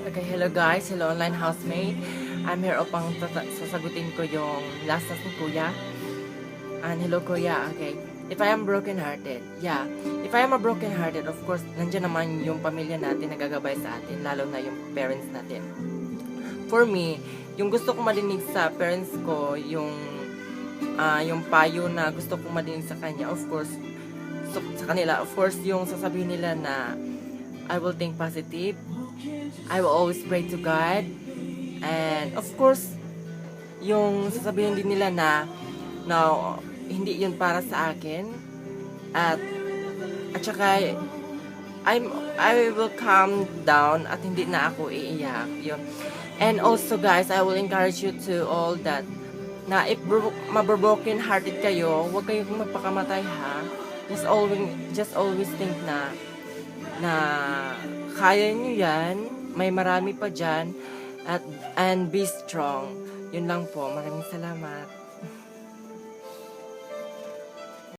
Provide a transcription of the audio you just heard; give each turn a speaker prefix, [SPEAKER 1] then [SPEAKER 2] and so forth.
[SPEAKER 1] Okay, hello guys, hello online housemate. I'm here upang sasagutin ko yung last ni Kuya. And hello Kuya, okay. If I am broken-hearted, yeah. If I am a broken-hearted, of course, nandiyan naman yung pamilya natin na gagabay sa atin, lalo na yung parents natin. For me, yung gusto ko marinig sa parents ko, yung payo na gusto ko marinig sa kanya, of course, sa kanila, of course, yung sasabihin nila na I will think positive, I will always pray to God, and of course, yung sasabihin din nila na hindi yun para sa akin, at saka I will calm down at hindi na ako iiyak yun. And also guys, I will encourage you to all that na if mabroken hearted kayo, huwag kayong magpakamatay ha. Just always think na kaya nyo yan, may marami pa dyan, and be strong. Yun lang po, maraming salamat.